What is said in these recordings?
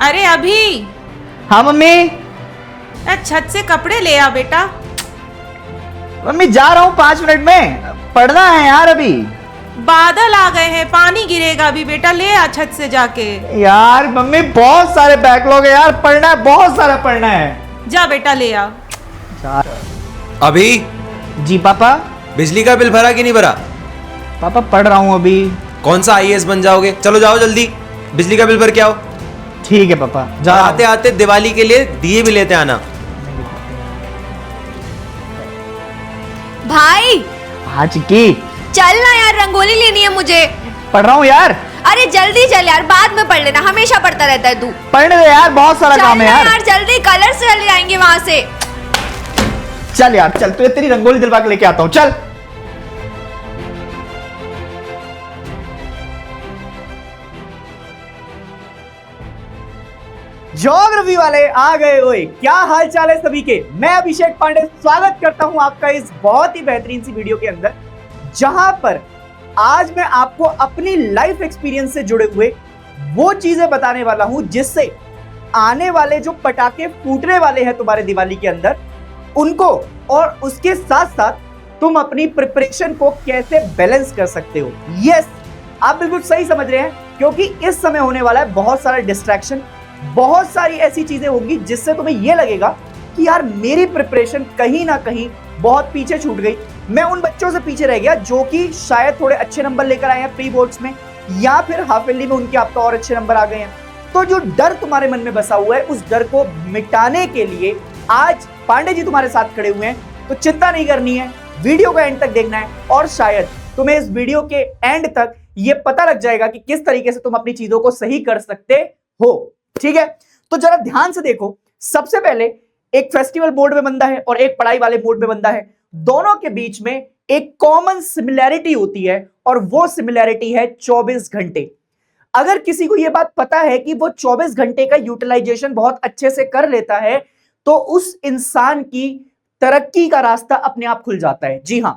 अरे अभी हाँ मम्मी। छत से कपड़े ले आ बेटा। मम्मी जा रहा हूँ 5 मिनट में, पढ़ना है यार अभी। बादल आ गए हैं, पानी गिरेगा अभी बेटा, ले आ छत से जाके। यार मम्मी बहुत सारे बैकलॉग है यार, पढ़ना है, बहुत सारा पढ़ना है। जा बेटा ले आ। अभी जी पापा। बिजली का बिल भरा कि नहीं भरा? पापा पढ़ रहा हूँ अभी। कौन सा आईएएस बन जाओगे? चलो जाओ जल्दी, बिजली का बिल भर के आओ। ठीक है पापा, जा। आते आते दिवाली के लिए दिए भी लेते आना। भाई हाँ चिक्की। चल ना यार, रंगोली लेनी है मुझे। पढ़ रहा हूँ यार। अरे जल्दी चल यार, बाद में पढ़ लेना, हमेशा पढ़ता रहता है तू। पढ़ने दे यार, बहुत सारा काम है यार। यार जल्दी, कलर से चले आएंगे वहां से। चल यार चल, तुझे तेरी रंगोली दिलवा के लेके आता हूँ, चल। ज्योग्राफी वाले आ गए। ओए क्या हाल चाल है सभी के। मैं अभिषेक पांडे स्वागत करता हूं आपका इस बहुत ही बेहतरीन सी वीडियो के अंदर, जहां पर आज मैं आपको अपनी लाइफ एक्सपीरियंस से जुड़े हुए वो चीजें बताने वाला हूं जिससे आने वाले जो पटाखे फूटने वाले हैं तुम्हारे दिवाली के अंदर, उनको और उसके साथ साथ तुम अपनी प्रिपरेशन को कैसे बैलेंस कर सकते हो। यस, आप बिल्कुल सही समझ रहे हैं, क्योंकि इस समय होने वाला है बहुत सारा डिस्ट्रैक्शन, बहुत सारी ऐसी चीजें होंगी जिससे तुम्हें यह लगेगा कि यार मेरी प्रिपरेशन कहीं ना कहीं बहुत पीछे छूट गई। मैं उन बच्चों से पीछे रह गया जो कि शायद थोड़े अच्छे नंबर लेकर आए हैं प्री बोर्ड्स में, या फिर हाफ ईयरली में उनके आपका और अच्छे नंबर आ गए हैं। तो जो डर तुम्हारे मन में बसा हुआ है, उस डर को मिटाने के लिए आज पांडे जी तुम्हारे साथ खड़े हुए हैं। तो चिंता नहीं करनी है, वीडियो को एंड तक देखना है और शायद तुम्हें इस वीडियो के एंड तक यह पता लग जाएगा कि किस तरीके से तुम अपनी चीजों को सही कर सकते हो। ठीक है, तो जरा ध्यान से देखो। सबसे पहले एक फेस्टिवल मोड में बंदा है और एक पढ़ाई वाले मोड में बंदा है। दोनों के बीच में एक कॉमन सिमिलैरिटी होती है और वो सिमिलैरिटी है 24 घंटे। अगर किसी को यह बात पता है कि वो 24 घंटे का यूटिलाइजेशन बहुत अच्छे से कर लेता है, तो उस इंसान की तरक्की का रास्ता अपने आप खुल जाता है। जी हां,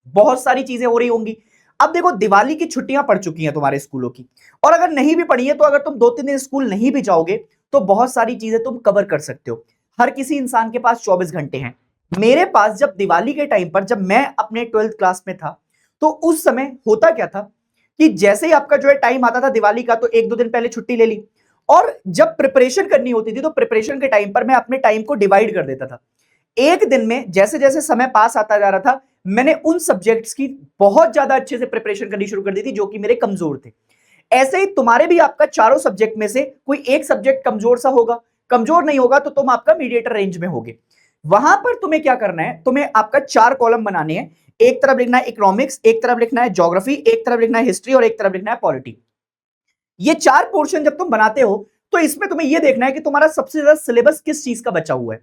बहुत सारी चीजें हो रही होंगी। अब देखो, दिवाली की छुट्टियां पड़ चुकी हैं तुम्हारे स्कूलों की, और अगर नहीं भी पड़ी है तो अगर तुम 2-3 दिन स्कूल नहीं भी जाओगे तो बहुत सारी चीजें तुम कवर कर सकते हो। हर किसी इंसान के पास 24 घंटे हैं। मेरे पास जब दिवाली के टाइम पर, जब मैं अपने 12th क्लास में था, तो उस समय होता क्या था कि जैसे ही आपका जो है टाइम आता था दिवाली का, तो 1-2 दिन पहले छुट्टी ले ली, और जब प्रिपरेशन करनी होती थी तो प्रिपरेशन के टाइम पर मैं अपने टाइम को डिवाइड कर देता था। एक दिन में जैसे जैसे समय पास आता जा रहा था, मैंने उन सब्जेक्ट्स की बहुत ज्यादा अच्छे से प्रिपरेशन करनी शुरू कर दी थी जो कि मेरे कमजोर थे। ऐसे ही तुम्हारे भी आपका चारों सब्जेक्ट में से कोई एक सब्जेक्ट कमजोर सा होगा, कमजोर नहीं होगा तो तुम आपका मीडिएटर रेंज में होगे। वहां पर तुम्हें क्या करना है, तुम्हें आपका 4 कॉलम बनाने हैं। एक तरफ लिखना है इकोनॉमिक्स, एक तरफ लिखना है ज्योग्राफी, एक तरफ लिखना है हिस्ट्री और एक तरफ लिखना है पॉलिटी। ये 4 पोर्शन जब तुम बनाते हो तो इसमें तुम्हें यह देखना है कि तुम्हारा सबसे ज्यादा सिलेबस किस चीज का बचा हुआ है।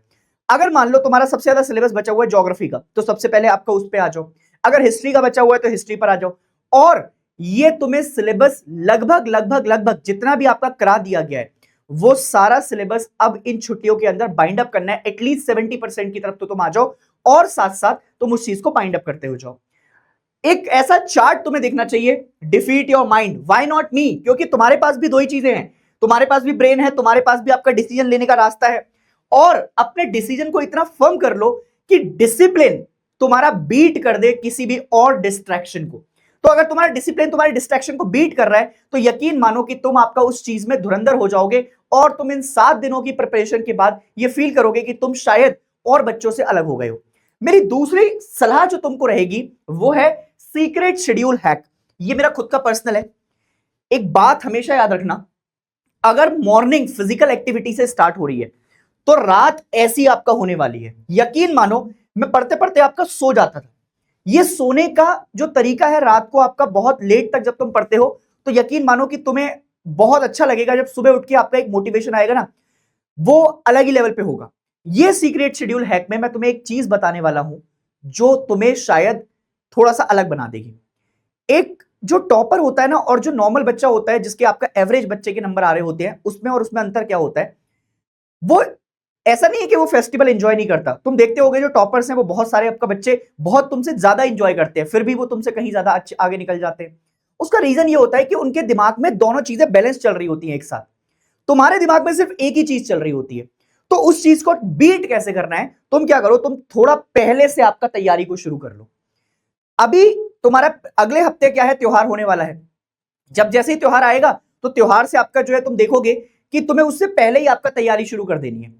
अगर मान लो तुम्हारा सबसे ज्यादा सिलेबस बचा हुआ है ज्योग्राफी का, तो सबसे पहले आपका उस पे आ जाओ। अगर हिस्ट्री का बचा हुआ है तो हिस्ट्री पर आ जाओ। और ये तुम्हें सिलेबस लगभग जितना भी आपका करा दिया गया है, वो सारा सिलेबस अब इन छुट्टियों के अंदर बाइंड अप करना है। एटलीस्ट 70% की तरफ तो तुम आ जाओ, और साथ साथ तुम उस चीज को बाइंड अप करते हो जाओ। एक ऐसा चार्ट तुम्हें देखना चाहिए, defeat your mind, why not me, क्योंकि तुम्हारे पास भी दो ही चीजें हैं। तुम्हारे पास भी ब्रेन है, तुम्हारे पास भी आपका डिसीजन लेने का रास्ता है, और अपने डिसीजन को इतना फर्म कर लो कि डिसिप्लिन तुम्हारा बीट कर दे किसी भी और डिस्ट्रैक्शन को। तो अगर तुम्हारा डिसिप्लिन तुम्हारे डिस्ट्रैक्शन को बीट कर रहा है, तो यकीन मानो कि तुम आपका उस चीज में धुरंधर हो जाओगे, और तुम इन 7 दिनों की प्रिपरेशन के बाद ये फील करोगे कि तुम शायद और बच्चों से अलग हो गए हो। मेरी दूसरी सलाह जो तुमको रहेगी वो है सीक्रेट शेड्यूल हैक। ये मेरा खुद का पर्सनल है। एक बात हमेशा याद रखना, अगर मॉर्निंग फिजिकल एक्टिविटी से स्टार्ट हो रही है तो रात ऐसी आपका होने वाली है। यकीन मानो, मैं पढ़ते पढ़ते आपका सो जाता था। ये सोने का जो तरीका है रात को आपका बहुत लेट तक जब तुम पढ़ते हो, तो यकीन मानो कि तुम्हें बहुत अच्छा लगेगा। जब सुबह उठ के आपका एक मोटिवेशन आएगा ना, वो अलग ही लेवल पे होगा। ये सीक्रेट शेड्यूल हैक में मैं तुम्हें एक चीज बताने वाला हूं जो तुम्हें शायद थोड़ा सा अलग बना देगी। एक जो टॉपर होता है ना, और जो नॉर्मल बच्चा होता है जिसके आपका एवरेज बच्चे के नंबर आ रहे होते हैं, उसमें और उसमें अंतर क्या होता है? वो ऐसा नहीं है कि वो फेस्टिवल एंजॉय नहीं करता। तुम देखते होगे जो टॉपर्स हैं वो बहुत सारे आपका बच्चे बहुत तुमसे ज्यादा एंजॉय करते हैं, फिर भी वो तुमसे कहीं ज्यादा अच्छे आगे निकल जाते हैं। उसका रीजन ये होता है कि उनके दिमाग में दोनों चीजें बैलेंस चल रही होती हैं एक साथ। तुम्हारे दिमाग में सिर्फ एक ही चीज चल रही होती है। तो उस चीज को बीट कैसे करना है, तुम क्या करो, तुम थोड़ा पहले से आपका तैयारी को शुरू कर लो। अभी तुम्हारा अगले हफ्ते क्या है, त्योहार होने वाला है। जब जैसे ही त्योहार आएगा तो त्योहार से आपका जो है तुम देखोगे कि तुम्हें उससे पहले ही आपका तैयारी शुरू कर देनी है।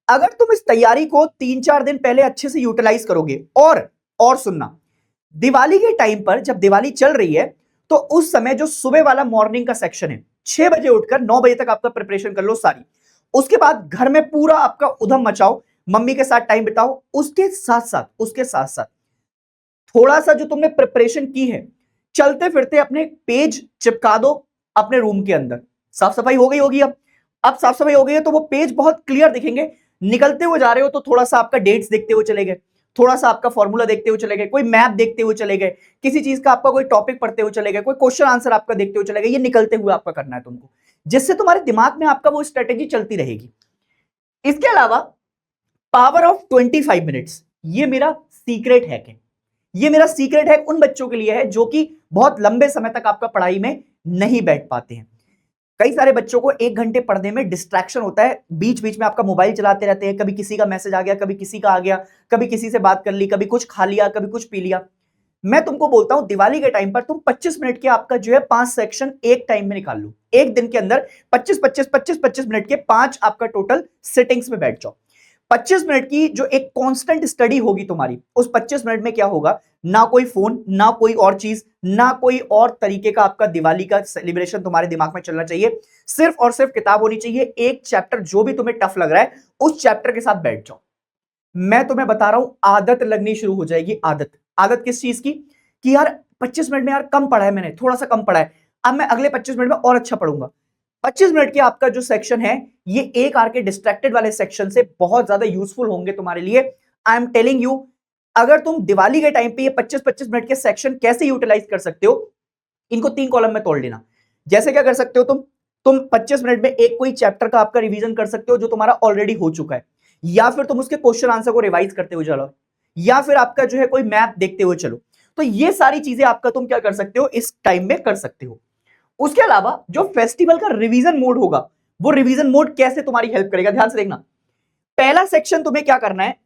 अगर तुम इस तैयारी को 3-4 दिन पहले अच्छे से यूटिलाइज करोगे, और सुनना, दिवाली के टाइम पर जब दिवाली चल रही है तो उस समय जो सुबह वाला मॉर्निंग का सेक्शन है, 6 बजे उठकर 9 बजे तक आपका प्रिपरेशन कर लो सारी। उसके बाद घर में पूरा आपका उधम मचाओ, मम्मी के साथ टाइम बिताओ। उसके साथ साथ थोड़ा सा जो तुमने प्रिपरेशन की है, चलते फिरते अपने पेज चिपका दो अपने रूम के अंदर। साफ सफाई हो गई होगी, अब साफ सफाई हो गई है तो वो पेज बहुत क्लियर दिखेंगे। निकलते हुए जा रहे हो तो थोड़ा सा आपका डेट्स देखते हुए चले गए, थोड़ा सा आपका फॉर्मूला देखते हुए चले गए, कोई मैप देखते हुए चले गए, किसी चीज का आपका कोई टॉपिक पढ़ते हुए चले गए, कोई क्वेश्चन आंसर आपका देखते हुए चले गए। ये निकलते हुए आपका करना है तुमको, जिससे तुम्हारे दिमाग में आपका वो स्ट्रेटेजी चलती रहेगी। इसके अलावा पावर ऑफ 25 मिनट्स, ये मेरा सीक्रेट हैक है। ये मेरा सीक्रेट हैक उन बच्चों के लिए है जो कि बहुत लंबे समय तक आपका पढ़ाई में नहीं बैठ पाते हैं। कई सारे बच्चों को 1 घंटे पढ़ने में डिस्ट्रैक्शन होता है, बीच बीच में आपका मोबाइल चलाते रहते हैं, कभी किसी का मैसेज आ गया, कभी किसी का आ गया, कभी किसी से बात कर ली, कभी कुछ खा लिया, कभी कुछ पी लिया। मैं तुमको बोलता हूं दिवाली के टाइम पर तुम 25 मिनट के आपका जो है 5 सेक्शन एक टाइम में निकाल लो। एक दिन के अंदर 25 मिनट के 5 आपका टोटल सिटिंग्स में बैठ जाओ। 25 मिनट की जो एक कांस्टेंट स्टडी होगी तुम्हारी, उस 25 मिनट में क्या होगा, ना कोई फोन, ना कोई और चीज, ना कोई और तरीके का आपका दिवाली का सेलिब्रेशन तुम्हारे दिमाग में चलना चाहिए। सिर्फ और सिर्फ किताब होनी चाहिए। एक चैप्टर जो भी तुम्हें टफ लग रहा है उस चैप्टर के साथ बैठ जाओ। मैं तुम्हें बता रहा हूं, आदत लगनी शुरू हो जाएगी। आदत किस चीज की, कि यार 25 मिनट में यार कम पढ़ा है मैंने, थोड़ा सा कम पढ़ा है, अब मैं अगले 25 मिनट में और अच्छा पढ़ूंगा। 25 मिनट के आपका जो सेक्शन है, ये एक आर के डिस्ट्रैक्टेड वाले सेक्शन से बहुत ज्यादा यूजफुल होंगे तुम्हारे लिए। आई एम टेलिंग यू, अगर तुम दिवाली के टाइम पे ये 25-25 मिनट के सेक्शन कैसे यूटिलाइज कर सकते हो, इनको 3 कॉलम में तोड़ लेना। जैसे क्या कर सकते हो, तुम 25 मिनट में एक कोई चैप्टर का आपका रिवीजन कर सकते हो जो तुम्हारा ऑलरेडी हो चुका है, या फिर तुम उसके क्वेश्चन आंसर को रिवाइज करते हुए चलो, या फिर आपका जो है कोई मैप देखते हुए चलो। तो ये सारी चीजें आपका तुम क्या कर सकते हो, इस टाइम में कर सकते हो। उसके अलावा जो फेस्टिवल का रिवीजन मोड होगा, वो रिवीजन मोड कैसे तुम्हारी हेल्प करेगा, ध्यान से देखना। पहला सेक्शन तुम्हें क्या करना है,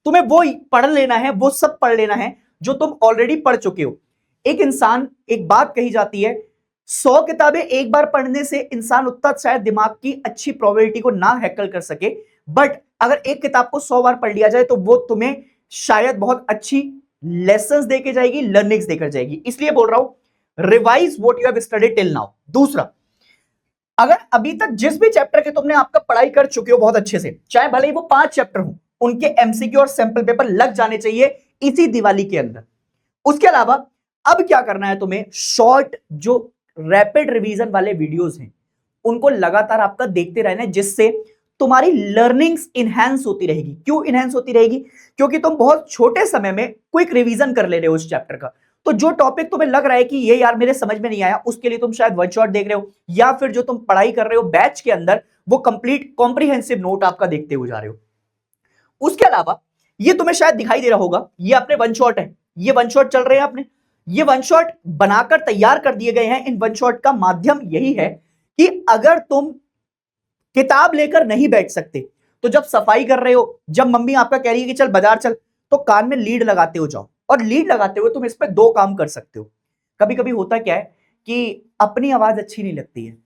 तुम्हें वो पढ़ लेना है, वो सब पढ़ लेना है जो तुम ऑलरेडी पढ़ चुके हो। एक बात कही जाती है, 100 किताबें एक बार पढ़ने से इंसान उतना शायद दिमाग की अच्छी प्रोबेबिलिटी को ना हैकल कर सके, बट अगर एक किताब को 100 बार पढ़ लिया जाए तो वो तुम्हें शायद बहुत अच्छी लेसन्स देके जाएगी, लर्निंग्स देकर जाएगी। इसलिए बोल रहा हूं, revise what you have studied till now. दूसरा, अगर अभी तक जिस भी चैप्टर के तुमने आपका पढ़ाई कर चुके हो बहुत अच्छे से, चाहे भले ही वो 5 चैप्टर हो, उनके एमसीक्यू और सैंपल पेपर लग जाने चाहिए इसी दिवाली के अंदर। उसके अलावा अब क्या करना है तुम्हें, शॉर्ट जो रैपिड रिवीजन वाले वीडियोस हैं उनको लगातार आपका देखते रहना है, जिससे तुम्हारी लर्निंग्स इनहैंस होती रहेगी। क्यों इनहैंस होती रहेगी, क्योंकि तुम बहुत छोटे समय में क्विक रिवीजन कर ले रहे हो उस चैप्टर का। तो जो टॉपिक तुम्हें लग रहा है कि ये यार मेरे समझ में नहीं आया, उसके लिए तुम शायद वन शॉट देख रहे हो, या फिर जो तुम पढ़ाई कर रहे हो बैच के अंदर, वो कंप्लीट कॉम्प्रिहेंसिव नोट आपका देखते हुए जा रहे हो। उसके अलावा ये तुम्हें शायद दिखाई दे रहा होगा, ये अपने वन शॉट है, ये वन शॉट चल रहे हैं अपने, ये वन शॉट बनाकर तैयार कर दिए गए हैं। इन वन शॉट का माध्यम यही है कि अगर तुम किताब लेकर नहीं बैठ सकते तो जब सफाई कर रहे हो, जब मम्मी आपका कह रही है कि चल बाजार चल, तो कान में लीड लगाते हो जाओ, और लीड लगाते हुए तुम इस पे 2 काम कर सकते हो। कभी कभी होता क्या है कि अपनी आवाज अच्छी नहीं लगती है,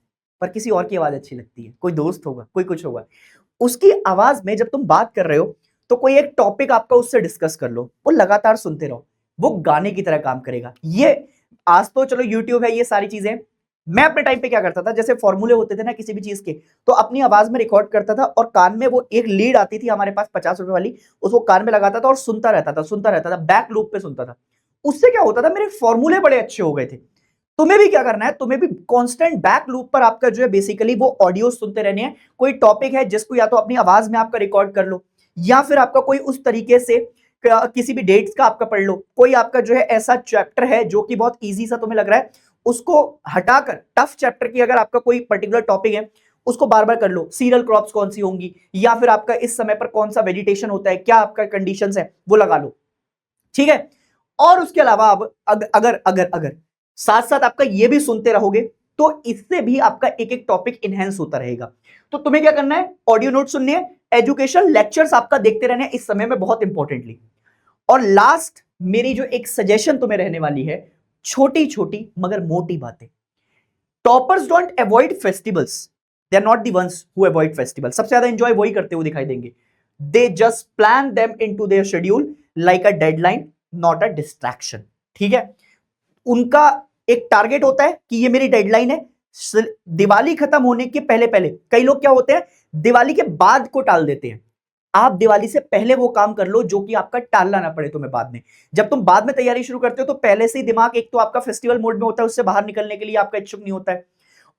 पर किसी और की आवाज अच्छी लगती है, कोई दोस्त होगा, कोई कुछ होगा, उसकी आवाज में जब तुम बात कर रहे हो तो कोई एक टॉपिक आपका उससे डिस्कस कर लो, वो लगातार सुनते रहो, वो गाने की तरह काम करेगा। ये आज तो चलो यूट्यूब है, ये सारी चीजें। मैं अपने टाइम पे क्या करता था, जैसे फॉर्मूले होते थे ना किसी भी चीज के, तो अपनी आवाज में रिकॉर्ड करता था और कान में वो एक लीड आती थी हमारे पास 50 रुपए वाली, उसको कान में लगाता था और सुनता रहता था, बैक लूप पे सुनता था। उससे क्या होता था, मेरे फॉर्मूले बड़े अच्छे हो गए थे। तुम्हें भी क्या करना है, तुम्हें भी कांस्टेंट बैक लूप पर आपका जो है बेसिकली वो ऑडियो सुनते रहने हैं। कोई टॉपिक है जिसको या तो अपनी आवाज में आपका रिकॉर्ड कर लो, या फिर आपका कोई उस तरीके से किसी भी डेट्स का आपका पढ़ लो। कोई आपका जो है ऐसा चैप्टर है जो कि बहुत इजी सा तुम्हें लग रहा है, उसको हटाकर टफ चैप्टर की अगर आपका कोई पर्टिकुलर टॉपिक है उसको बार बार कर लो। सीरियल क्रॉप्स कौन सी होंगी, या फिर आपका इस समय पर कौन सा वेजिटेशन होता है, क्या आपका कंडीशंस है, वो लगा लो, ठीक है। और उसके अलावा अब अगर साथ साथ आपका ये भी सुनते रहोगे तो इससे भी आपका एक एक टॉपिक इनहेंस होता रहेगा। तो तुम्हें क्या करना है, ऑडियो नोट सुननी है, एजुकेशन लेक्चर्स आपका देखते रहने हैं इस समय में बहुत इंपॉर्टेंटली। और लास्ट मेरी जो एक सजेशन तुम्हें रहने वाली है, छोटी छोटी मगर मोटी बातें। Toppers don't avoid festivals, they are not the ones who avoid festival. सबसे ज्यादा एंजॉय वही करते हुए दिखाई देंगे। They just plan them into their schedule like a deadline, not a distraction. ठीक है, उनका एक टारगेट होता है कि ये मेरी डेडलाइन है, दिवाली खत्म होने के पहले पहले। कई लोग क्या होते हैं, दिवाली के बाद को टाल देते हैं। आप दिवाली से पहले वो काम कर लो जो कि आपका टालना ना पड़े तुम्हें बाद में। जब तुम बाद में तैयारी शुरू करते हो तो पहले से ही दिमाग एक तो आपका फेस्टिवल मोड में होता है, उससे बाहर निकलने के लिए आपका इच्छुक नहीं होता है।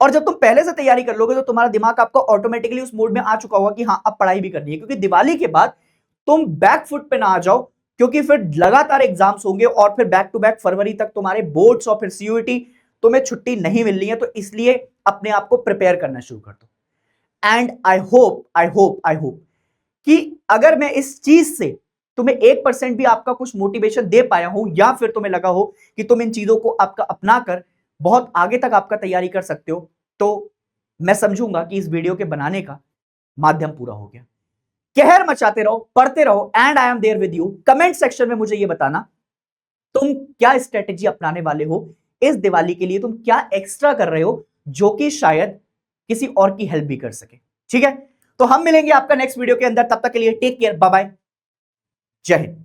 और जब तुम पहले से तैयारी कर लोगे तो तुम्हारा दिमाग आपका ऑटोमेटिकली उस मोड में आ चुका होगा कि हाँ अब पढ़ाई भी करनी है, क्योंकि दिवाली के बाद तुम बैक फुट पे ना आ जाओ, क्योंकि फिर लगातार एग्जाम्स होंगे और फिर बैक टू बैक फरवरी तक तुम्हारे बोर्ड्स और फिर सीयूईटी, तुम्हें छुट्टी नहीं मिलनी है। तो इसलिए अपने आप को प्रिपेयर करना शुरू कर दो। एंड आई होप कि अगर मैं इस चीज से तुम्हें 1% भी आपका कुछ मोटिवेशन दे पाया हूं, या फिर तुम्हें लगा हो कि तुम इन चीजों को आपका अपना कर बहुत आगे तक आपका तैयारी कर सकते हो, तो मैं समझूंगा कि इस वीडियो के बनाने का माध्यम पूरा हो गया। कहर मचाते रहो, पढ़ते रहो, and I am there with you. Comment section में मुझे ये बताना तुम क्या स्ट्रेटेजी अपनाने वाले हो इस दिवाली के लिए, तुम क्या एक्स्ट्रा कर रहे हो जो कि शायद किसी और की हेल्प भी कर सके। ठीक है, तो हम मिलेंगे आपका नेक्स्ट वीडियो के अंदर। तब तक के लिए टेक केयर, बाय बाय, जय हिंद।